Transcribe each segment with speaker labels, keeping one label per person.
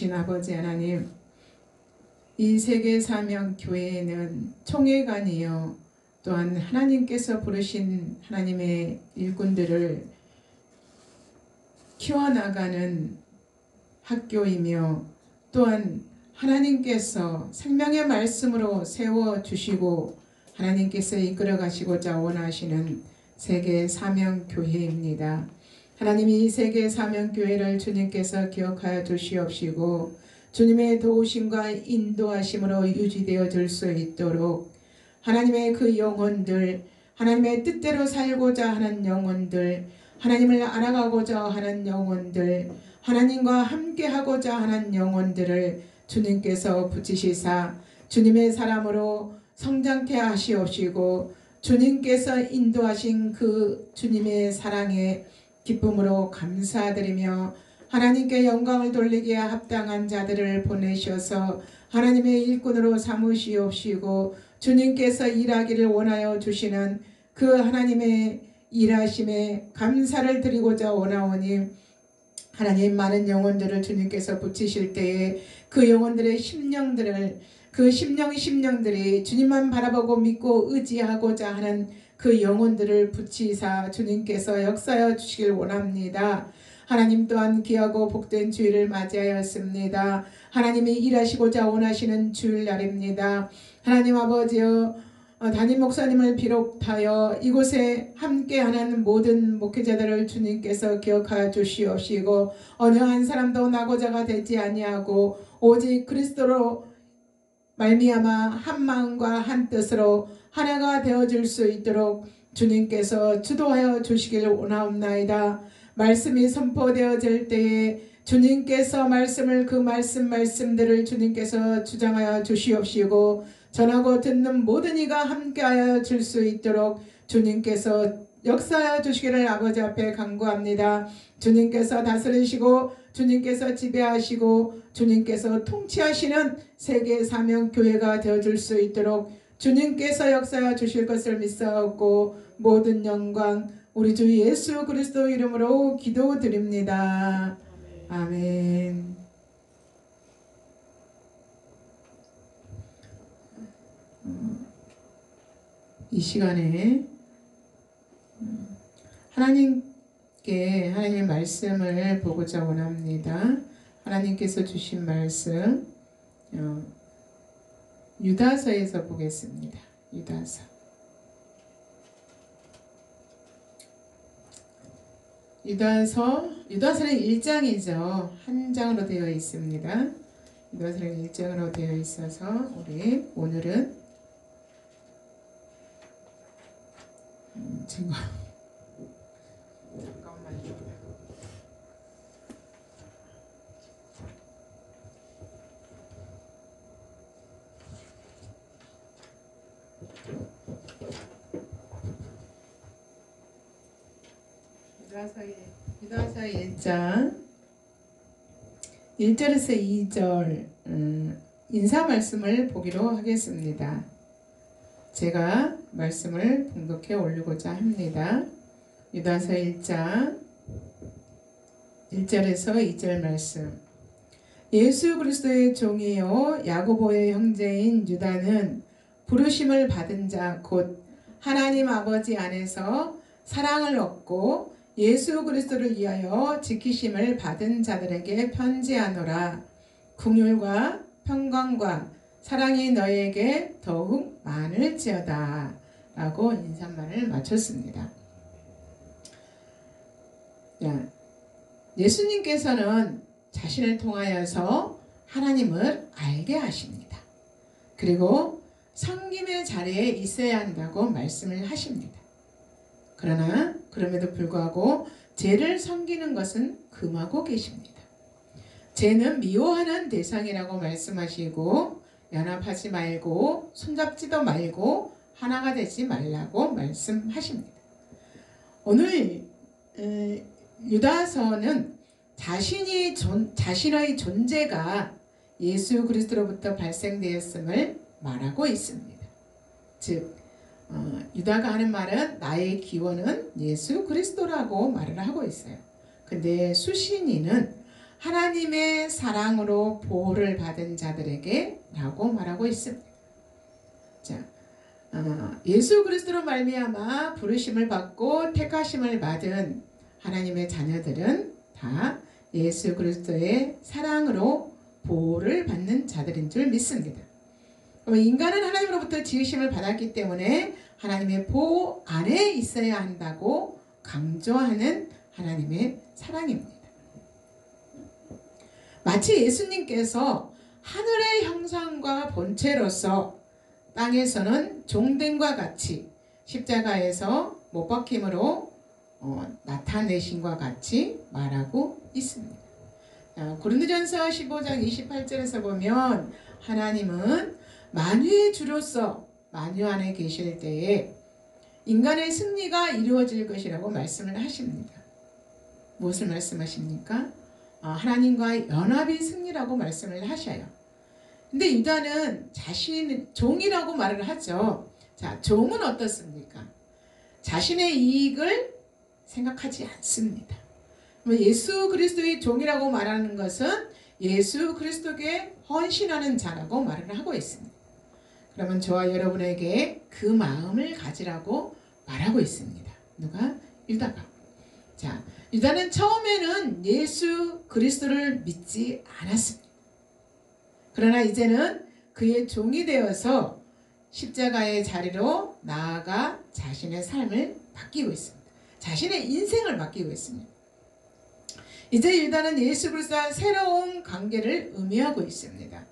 Speaker 1: 아버지 하나님, 이 세계사명교회에는 총회관이요 또한 하나님께서 부르신 하나님의 일꾼들을 키워나가는 학교이며 또한 하나님께서 생명의 말씀으로 세워주시고 하나님께서 이끌어 가시고자 원하시는 세계사명교회입니다. 하나님이 이 세계사명교회를 주님께서 기억하여 주시옵시고 주님의 도우심과 인도하심으로 유지되어 줄 수 있도록 하나님의 그 영혼들, 하나님의 뜻대로 살고자 하는 영혼들, 하나님을 알아가고자 하는 영혼들, 하나님과 함께하고자 하는 영혼들을 주님께서 붙이시사 주님의 사람으로 성장케 하시옵시고 주님께서 인도하신 그 주님의 사랑에 기쁨으로 감사드리며 하나님께 영광을 돌리기에 합당한 자들을 보내셔서 하나님의 일꾼으로 삼으시옵시고 주님께서 일하기를 원하여 주시는 그 하나님의 일하심에 감사를 드리고자 원하오니 하나님, 많은 영혼들을 주님께서 붙이실 때에 그 영혼들의 심령들이 주님만 바라보고 믿고 의지하고자 하는 그 영혼들을 붙이사 주님께서 역사하여 주시길 원합니다. 하나님 또한 귀하고 복된 주일을 맞이하였습니다. 하나님이 일하시고자 원하시는 주일날입니다. 하나님 아버지여, 담임 목사님을 비롯하여 이곳에 함께하는 모든 목회자들을 주님께서 기억하여 주시옵시고 어느 한 사람도 나고자가 되지 아니하고 오직 그리스도로 말미암아 한 마음과 한 뜻으로 하나가 되어줄 수 있도록 주님께서 주도하여 주시기를 원하옵나이다. 말씀이 선포되어질 때에 주님께서 그 말씀들을 주님께서 주장하여 주시옵시고 전하고 듣는 모든 이가 함께하여 줄 수 있도록 주님께서 역사하여 주시기를 아버지 앞에 간구합니다. 주님께서 다스리시고 주님께서 지배하시고 주님께서 통치하시는 세계사명교회가 되어줄 수 있도록 주님께서 역사하여 주실 것을 믿사옵고 모든 영광 우리 주 예수 그리스도 이름으로 기도드립니다. 아멘. 이 시간에 하나님의 말씀을 보고자 원합니다. 하나님께서 주신 말씀 유다서에서 보겠습니다. 유다서는 1장이죠. 한 장으로 되어 있습니다. 유다서는 1장으로 되어 있어서 우리 오늘은 잠깐만요. 유다서 1장 1절에서 2절 인사 말씀을 보기로 하겠습니다. 제가 말씀을 봉독해 올리고자 합니다. 유다서 1장 1절에서 2절 말씀. 예수 그리스도의 종이요 야고보의 형제인 유다는 부르심을 받은 자 곧 하나님 아버지 안에서 사랑을 얻고 예수 그리스도를 위하여 지키심을 받은 자들에게 편지하노라. 긍휼과 평강과 사랑이 너희에게 더욱 많을지어다 라고 인사말을 마쳤습니다. 예수님께서는 자신을 통하여서 하나님을 알게 하십니다. 그리고 섬김의 자리에 있어야 한다고 말씀을 하십니다. 그러나 그럼에도 불구하고 죄를 섬기는 것은 금하고 계십니다. 죄는 미워하는 대상이라고 말씀하시고 연합하지 말고 손잡지도 말고 하나가 되지 말라고 말씀하십니다. 오늘 유다서는 자신의 존재가 예수 그리스도로부터 발생되었음을 말하고 있습니다. 즉 유다가 하는 말은 나의 기원은 예수 그리스도라고 말을 하고 있어요. 근데 수신이는 하나님의 사랑으로 보호를 받은 자들에게 라고 말하고 있습니다. 자, 예수 그리스도로 말미암아 부르심을 받고 택하심을 받은 하나님의 자녀들은 다 예수 그리스도의 사랑으로 보호를 받는 자들인 줄 믿습니다. 인간은 하나님으로부터 지으심을 받았기 때문에 하나님의 보호 안에 있어야 한다고 강조하는 하나님의 사랑입니다. 마치 예수님께서 하늘의 형상과 본체로서 땅에서는 종됨과 같이 십자가에서 못 박힘으로 나타내신과 같이 말하고 있습니다. 고린도전서 15장 28절에서 보면 하나님은 만유의 주로서 만유 안에 계실 때에 인간의 승리가 이루어질 것이라고 말씀을 하십니다. 무엇을 말씀하십니까? 하나님과의 연합이 승리라고 말씀을 하셔요. 근데 유다는 자신 종이라고 말을 하죠. 자, 종은 어떻습니까? 자신의 이익을 생각하지 않습니다. 예수 그리스도의 종이라고 말하는 것은 예수 그리스도께 헌신하는 자라고 말을 하고 있습니다. 그러면 저와 여러분에게 그 마음을 가지라고 말하고 있습니다. 누가? 유다가. 자, 유다는 처음에는 예수 그리스도를 믿지 않았습니다. 그러나 이제는 그의 종이 되어서 십자가의 자리로 나아가 자신의 삶을 바뀌고 있습니다. 자신의 인생을 바뀌고 있습니다. 이제 유다는 예수 그리스도와 새로운 관계를 의미하고 있습니다.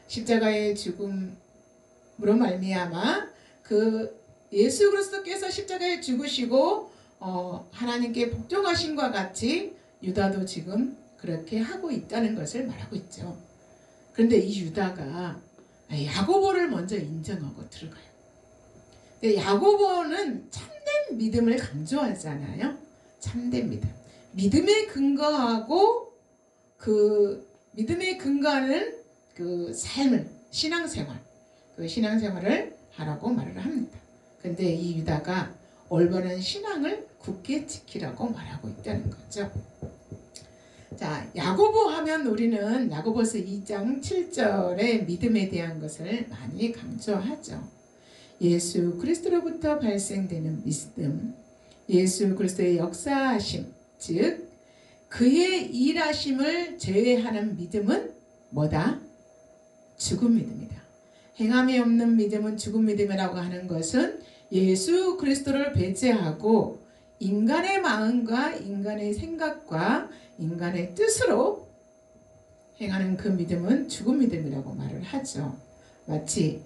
Speaker 1: 십자가의 죽음으로 말미암아 그 예수 그리스도께서 십자가에 죽으시고 하나님께 복종하신과 같이 유다도 지금 그렇게 하고 있다는 것을 말하고 있죠. 그런데 이 유다가 야고보를 먼저 인정하고 들어가요. 근데 야고보는 참된 믿음을 강조하잖아요. 참된 믿음. 믿음에 근거하고 그 믿음에 근거하는 그 삶을 신앙생활, 그 신앙생활을 하라고 말을 합니다. 근데 이 유다가 올바른 신앙을 굳게 지키라고 말하고 있다는 거죠. 자, 야고보 하면 우리는 야고보서 2장 7절의 믿음에 대한 것을 많이 강조하죠. 예수 그리스도로부터 발생되는 믿음, 예수 그리스도의 역사하심, 즉 그의 일하심을 제외하는 믿음은 뭐다? 죽은 믿음이다. 행함이 없는 믿음은 죽은 믿음이라고 하는 것은 예수 그리스도를 배제하고 인간의 마음과 인간의 생각과 인간의 뜻으로 행하는 그 믿음은 죽은 믿음이라고 말을 하죠. 마치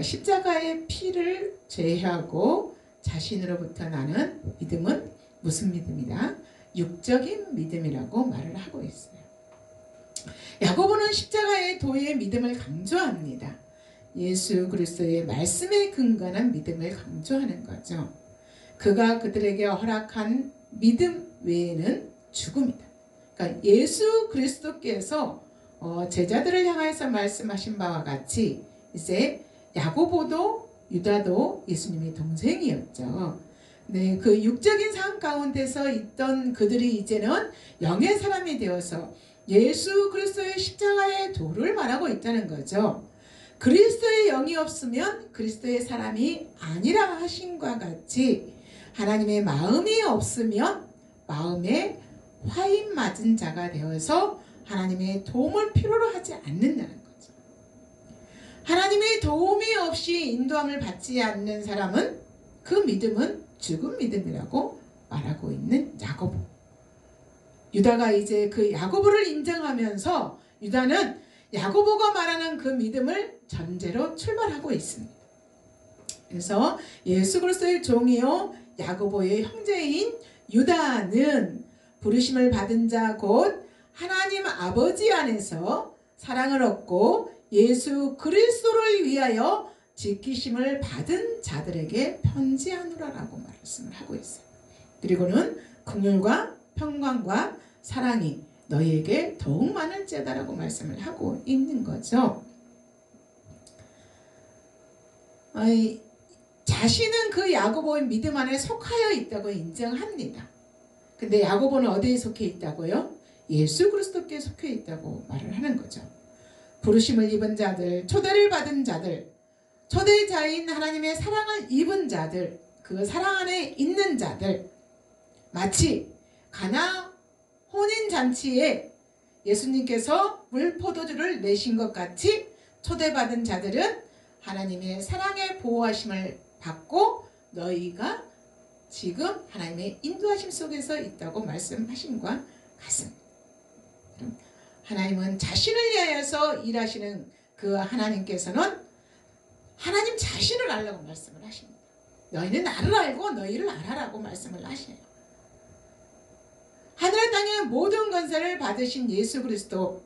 Speaker 1: 십자가의 피를 제하고 자신으로부터 나는 믿음은 무슨 믿음이다? 육적인 믿음이라고 말을 하고 있어요. 야고보는 십자가의 도의 믿음을 강조합니다. 예수 그리스도의 말씀에 근거한 믿음을 강조하는 거죠. 그가 그들에게 허락한 믿음 외에는 죽음이다. 그러니까 예수 그리스도께서 제자들을 향해서 말씀하신 바와 같이 이제 야고보도 유다도 예수님의 동생이었죠. 네, 그 육적인 삶 가운데서 있던 그들이 이제는 영의 사람이 되어서 예수 그리스도의 십자가의 도를 말하고 있다는 거죠. 그리스도의 영이 없으면 그리스도의 사람이 아니라 하신과 같이 하나님의 마음이 없으면 마음에 화인 맞은 자가 되어서 하나님의 도움을 필요로 하지 않는다는 거죠. 하나님의 도움이 없이 인도함을 받지 않는 사람은 그 믿음은 죽은 믿음이라고 말하고 있는 야고보. 유다가 이제 그 야고보를 인정하면서 유다는 야고보가 말하는 그 믿음을 전제로 출발하고 있습니다. 그래서 예수 그리스도의 종이요 야고보의 형제인 유다는 부르심을 받은 자 곧 하나님 아버지 안에서 사랑을 얻고 예수 그리스도를 위하여 지키심을 받은 자들에게 편지하노라라고 말씀을 하고 있어요. 그리고는 긍휼과 평강과 사랑이 너희에게 더욱 많을지어다라고 말씀을 하고 있는 거죠. 자신은 그 야고보의 믿음 안에 속하여 있다고 인정합니다. 근데 야고보는 어디에 속해 있다고요? 예수 그리스도께 속해 있다고 말을 하는 거죠. 부르심을 입은 자들, 초대를 받은 자들, 초대자인 하나님의 사랑을 입은 자들, 그 사랑 안에 있는 자들, 마치 가나 혼인잔치에 예수님께서 물포도주를 내신 것 같이 초대받은 자들은 하나님의 사랑의 보호하심을 받고 너희가 지금 하나님의 인도하심 속에서 있다고 말씀하신 것과 같습니다. 하나님은 자신을 위하여서 일하시는 그 하나님께서는 하나님 자신을 알라고 말씀을 하십니다. 너희는 나를 알고 너희를 알아라고 말씀을 하셔요. 하늘 땅의 모든 권세를 받으신 예수 그리스도,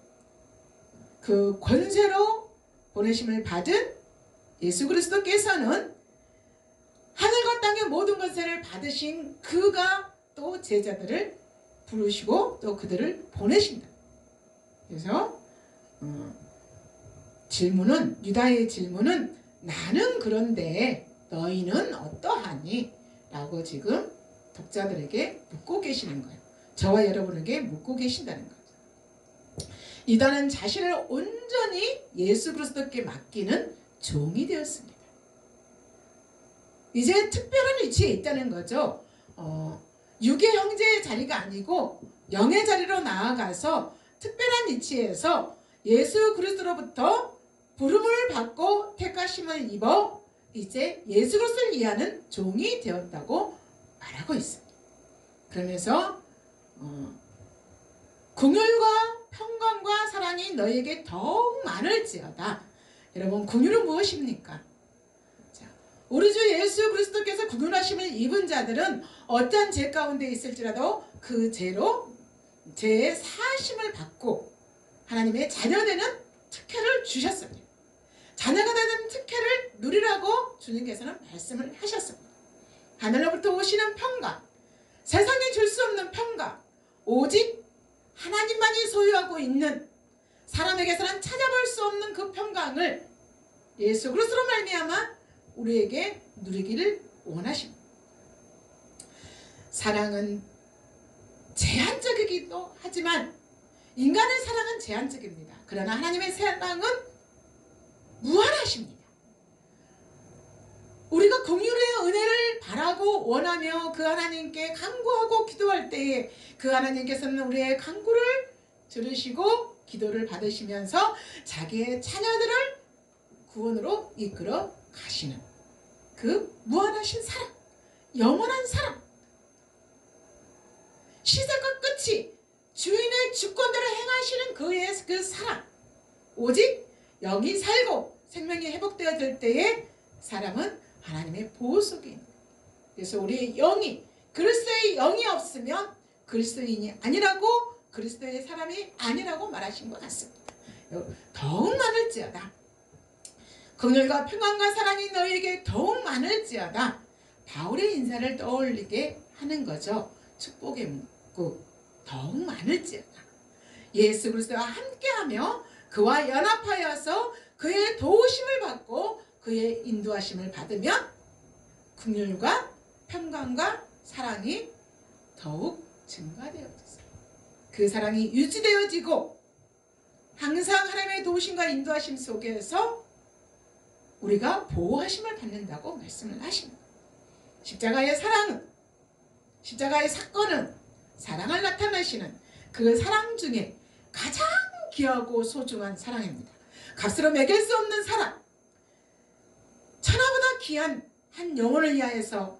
Speaker 1: 그 권세로 보내심을 받은 예수 그리스도께서는 하늘과 땅의 모든 권세를 받으신 그가 또 제자들을 부르시고 또 그들을 보내신다. 그래서 질문은, 유다의 질문은 나는 그런데 너희는 어떠하니? 라고 지금 독자들에게 묻고 계시는 거예요. 저와 여러분에게 묻고 계신다는 거죠. 유다는 자신을 온전히 예수 그리스도께 맡기는 종이 되었습니다. 이제 특별한 위치에 있다는 거죠. 육의 형제의 자리가 아니고 영의 자리로 나아가서 특별한 위치에서 예수 그리스도로부터 부름을 받고 택하심을 입어 이제 예수 그리스도를 위하는 종이 되었다고 말하고 있습니다. 그러면서 긍휼과 평강과 사랑이 너희에게 더욱 많을지어다. 여러분, 긍휼은 무엇입니까? 자, 우리 주 예수 그리스도께서 긍휼하심을 입은 자들은 어떠한 죄 가운데 있을지라도 그 죄로 죄의 사하심을 받고 하나님의 자녀되는 특혜를 주셨습니다. 자녀가 되는 특혜를 누리라고 주님께서는 말씀을 하셨습니다. 하늘로부터 오시는 평강, 세상에 줄 수 없는 평강, 오직 하나님만이 소유하고 있는, 사람에게서는 찾아볼 수 없는 그 평강을 예수 그리스도로 말미암아 우리에게 누리기를 원하십니다. 사랑은 제한적이기도 하지만 인간의 사랑은 제한적입니다. 그러나 하나님의 사랑은 무한하십니다. 우리가 긍휼의 은혜를 바라고 원하며 그 하나님께 간구하고 기도할 때에 그 하나님께서는 우리의 간구를 들으시고 기도를 받으시면서 자기의 자녀들을 구원으로 이끌어 가시는 그 무한하신 사랑, 영원한 사랑, 시작과 끝이 주인의 주권대로 행하시는 그의 그 사랑, 오직 영이 살고 생명이 회복되어질 때에 사람은 하나님의 보호 속에 있는, 그래서 우리의 영이, 그리스도의 영이 없으면 그리스도인이 아니라고, 그리스도의 사람이 아니라고 말하신 것 같습니다. 더욱 많을지어다. 긍휼과 평안과 사랑이 너희에게 더욱 많을지어다. 바울의 인사를 떠올리게 하는 거죠. 축복의 문구, 더욱 많을지어다. 예수 그리스도와 함께하며 그와 연합하여서 그의 도우심을 받고 그의 인도하심을 받으면 긍휼과 평강과 사랑이 더욱 증가되어졌어요. 그 사랑이 유지되어지고 항상 하나님의 도우심과 인도하심 속에서 우리가 보호하심을 받는다고 말씀을 하십니다. 십자가의 사랑은, 십자가의 사건은 사랑을 나타내시는 그 사랑 중에 가장 귀하고 소중한 사랑입니다. 값으로 매길 수 없는 사랑, 천하보다 귀한 한 영혼을 위하여서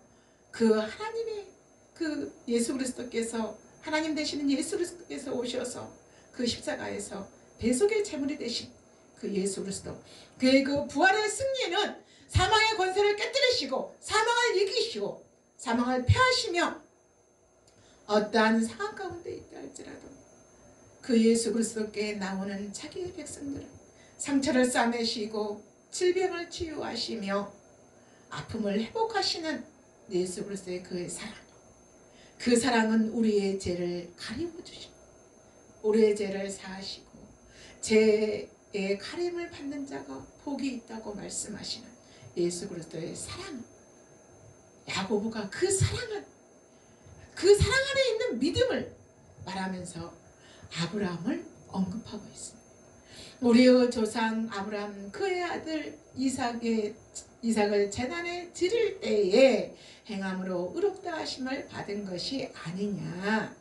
Speaker 1: 그 하나님의 그 예수 그리스도께서, 하나님 되시는 예수 그리스도께서 오셔서 그 십자가에서 대속의 제물이 되신 그 예수 그리스도, 그의 그 부활의 승리는 사망의 권세를 깨뜨리시고 사망을 이기시고 사망을 폐하시며 어떠한 상황 가운데 있다 할지라도 그 예수 그리스도께 나오는 자기의 백성들은 상처를 싸매시고 질병을 치유하시며 아픔을 회복하시는 예수 그리스도의 그의 사랑, 그 사랑은 우리의 죄를 가리워 주시고 우리의 죄를 사하시고 죄의 가림을 받는 자가 복이 있다고 말씀하시는 예수 그리스도의 사랑, 야고보가 그 사랑을, 그 사랑 안에 있는 믿음을 말하면서 아브라함을 언급하고 있습니다. 우리의 조상 아브라함 그의 아들 이삭을 제단에 드릴 때에 행함으로 의롭다 하심을 받은 것이 아니냐,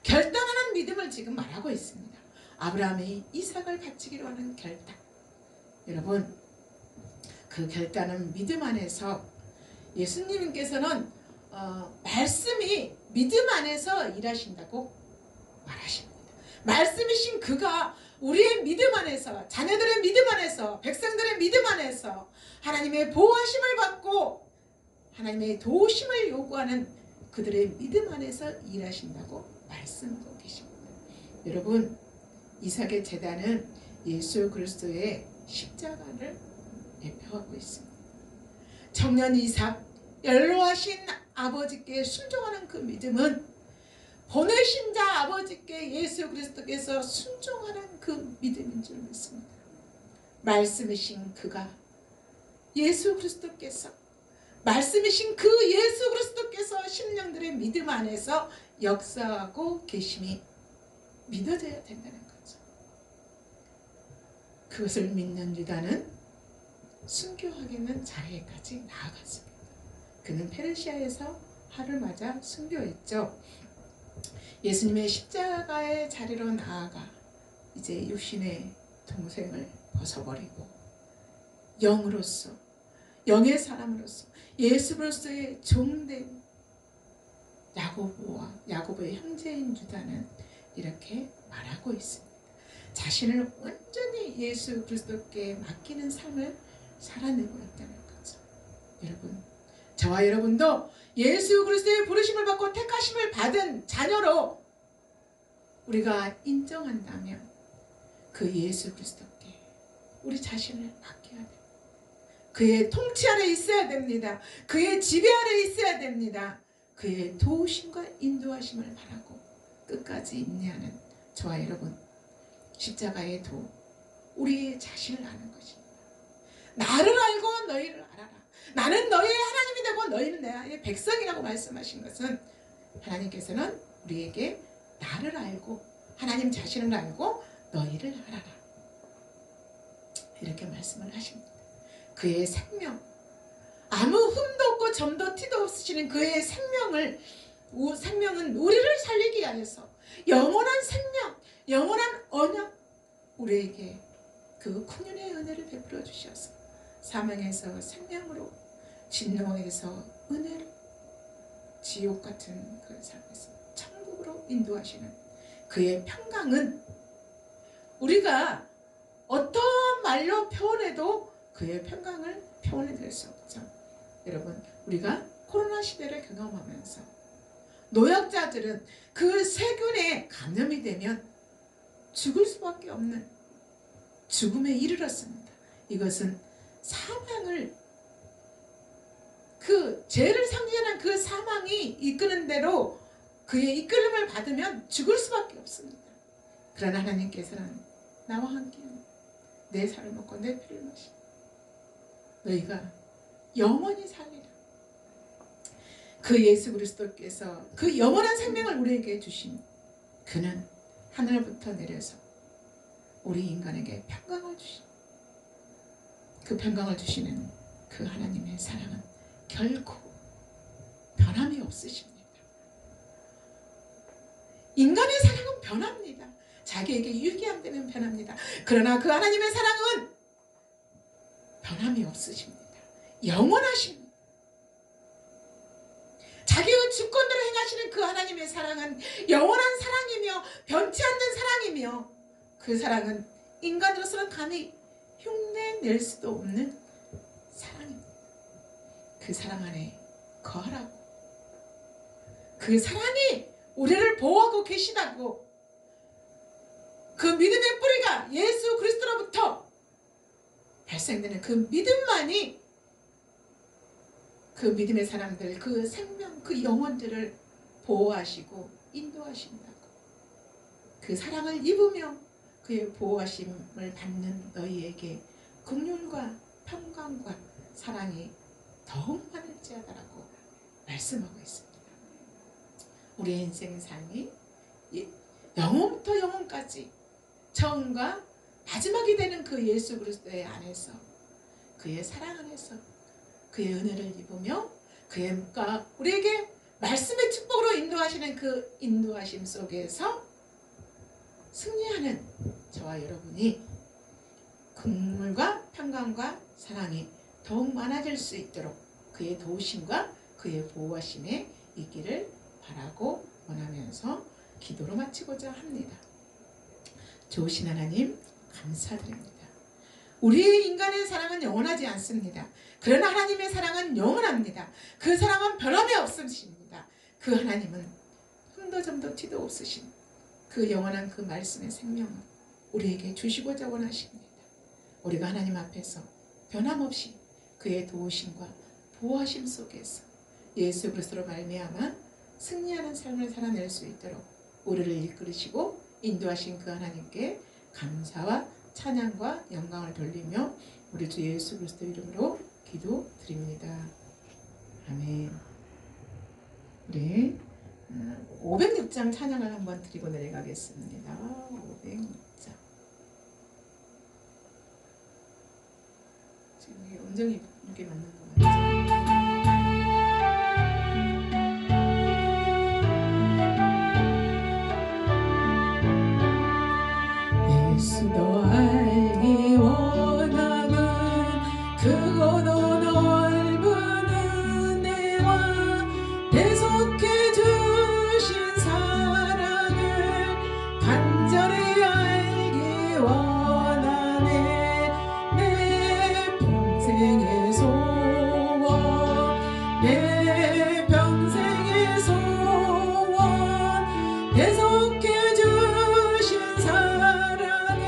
Speaker 1: 결단하는 믿음을 지금 말하고 있습니다. 아브라함이 이삭을 바치기로 하는 결단, 여러분 그 결단은 믿음 안에서 예수님께서는 말씀이 믿음 안에서 일하신다고 말하십니다. 말씀이신 그가 우리의 믿음 안에서, 자녀들의 믿음 안에서, 백성들의 믿음 안에서 하나님의 보호하심을 받고 하나님의 도우심을 요구하는 그들의 믿음 안에서 일하신다고 말씀하고 계십니다. 여러분, 이삭의 제단은 예수 그리스도의 십자가를 대표하고 있습니다. 청년 이삭, 연로하신 아버지께 순종하는 그 믿음은 보내신 자 아버지께 예수 그리스도께서 순종하는 그 믿음인 줄 믿습니다. 말씀이신 그가, 예수 그리스도께서, 말씀이신 그 예수 그리스도께서 심령들의 믿음 안에서 역사하고 계심이 믿어져야 된다는 거죠. 그것을 믿는 유다는 순교하기는 자리에까지 나아갔습니다. 그는 페르시아에서 하를 맞아 순교했죠. 예수님의 십자가의 자리로 나아가 이제 육신의 동생을 벗어버리고 영으로서, 영의 사람으로서 예수 그리스도의 종된 야고보의 형제인 유다는 이렇게 말하고 있습니다. 자신을 완전히 예수 그리스도께 맡기는 삶을 살아내고 있다는 거죠. 여러분, 저와 여러분도 예수 그리스도의 부르심을 받고 택하심을 받은 자녀로 우리가 인정한다면 그 예수 그리스도께 우리 자신을 맡겨야 됩니다. 그의 통치 아래 있어야 됩니다. 그의 지배 아래 있어야 됩니다. 그의 도우심과 인도하심을 바라고 끝까지 인내하는 저와 여러분, 십자가의 도, 우리의 자신을 아는 것입니다. 나를 알고 너희를 알아라. 나는 너희의 하나님이 되고 너희는 나의 백성이라고 말씀하신 것은, 하나님께서는 우리에게 나를 알고 하나님 자신을 알고 너희를 알아라, 이렇게 말씀을 하십니다. 그의 생명, 아무 흠도 없고 점도 티도 없으시는 그의 생명은 우리를 살리기 위해서 영원한 생명, 영원한 언약, 우리에게 그 긍휼의 은혜를 베풀어 주셔서 사망에서 생명으로, 진노에서 은혜로, 지옥 같은 그 삶에서 천국으로 인도하시는 그의 평강은 우리가 어떤 말로 표현해도 그의 평강을 표현해낼 수 없죠. 여러분, 우리가 코로나 시대를 경험하면서 노약자들은 그 세균에 감염이 되면 죽을 수밖에 없는 죽음에 이르렀습니다. 이것은 사망을, 그 죄를 상징하는 그 사망이 이끄는 대로 그의 이끌림을 받으면 죽을 수밖에 없습니다. 그러나 하나님께서는 나와 함께 내 살을 먹고 내 피를 마시고 너희가 영원히 살리라. 그 예수 그리스도께서 그 영원한 생명을 우리에게 주신 그는 하늘부터 내려서 우리 인간에게 평강을 주신, 그 평강을 주시는 그 하나님의 사랑은 결코 변함이 없으십니다. 인간의 사랑은 변합니다. 자기에게 유익이 되면 변합니다. 그러나 그 하나님의 사랑은 변함이 없으십니다. 영원하십니다. 자기의 주권대로 행하시는 그 하나님의 사랑은 영원한 사랑이며 변치 않는 사랑이며, 그 사랑은 인간으로서는 감히 흉내낼 수도 없는 사랑입니다. 그 사랑 안에 거하라고, 그 사랑이 우리를 보호하고 계시다고, 그 믿음의 뿌리가 예수 그리스도로부터 발생되는 그 믿음만이 그 믿음의 사람들, 그 생명, 그 영혼들을 보호하시고 인도하신다고. 그 사랑을 입으며 그의 보호하심을 받는 너희에게 긍휼과 평강과 사랑이 더욱 많을지어다라고 말씀하고 있습니다. 우리의 인생의 삶이 영원부터 영원까지 처음과 마지막이 되는 그 예수 그리스도의 안에서, 그의 사랑 안에서 그의 은혜를 입으며 그가 우리에게 말씀의 축복으로 인도하시는 그 인도하심 속에서 승리하는 저와 여러분이 긍휼과 평강과 사랑이 더욱 많아질 수 있도록 그의 도우심과 그의 보호하심에 있기를 바라고 원하면서 기도로 마치고자 합니다. 좋으신 하나님 감사드립니다. 우리 인간의 사랑은 영원하지 않습니다. 그러나 하나님의 사랑은 영원합니다. 그 사랑은 변함이 없으십니다. 그 하나님은 흠도 점도 티도 없으신 그 영원한 그 말씀의 생명을 우리에게 주시고자 원하십니다. 우리가 하나님 앞에서 변함없이 그의 도우심과 보호하심 속에서 예수 그리스도로 말미암아 승리하는 삶을 살아낼 수 있도록 우리를 이끌으시고 인도하신 그 하나님께 감사와 찬양과 영광을 돌리며 우리 주 예수 그리스도 이름으로 기도드립니다. 아멘. 우리 506장 찬양을 한번 드리고 내려가겠습니다. 506장. 지금 이게 음정이 이렇게 맞는 거 맞죠? 예수도 알기 원함은 크고도 넓은 은혜와 대속해 주신 사랑을 간절히 알기 원하네. 내 평생의 소원, 내 평생의 소원, 대속해 주신 사랑을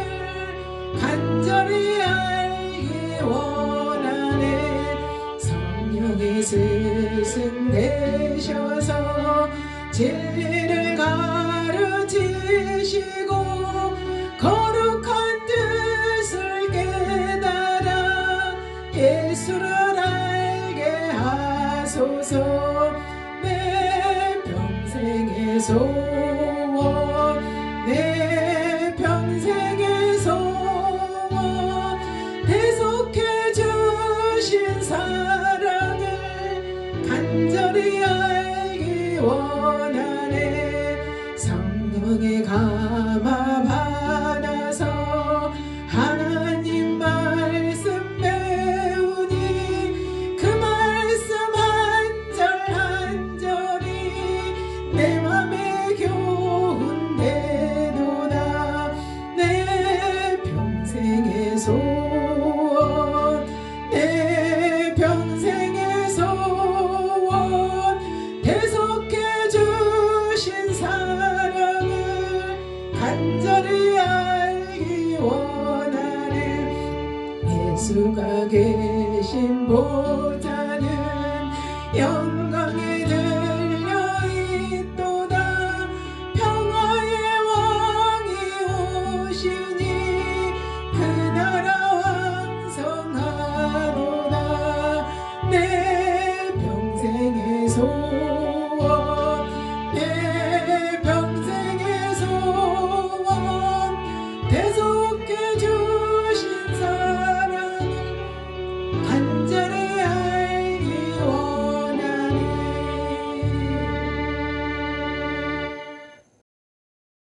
Speaker 1: 간절히 알기 원하네. 성령이 스승되셔서 진리를 가르치시고 거룩한 뜻을 깨달아 예수를 알게 하소서. 내 평생의 소원, 내 평생의 소원, 대속해 주신 사랑을 간절히 알기 원하네. 성령의 감화 받아서 하나님 말씀 배우니 그 말씀 한 절 한 절이 내 맘에 교훈되도다. 내 평생의 소원, 내 평생의 소원, 대속해 주신 사랑을 간절히 알기 원하네. 예수가 계신 보좌는 영원히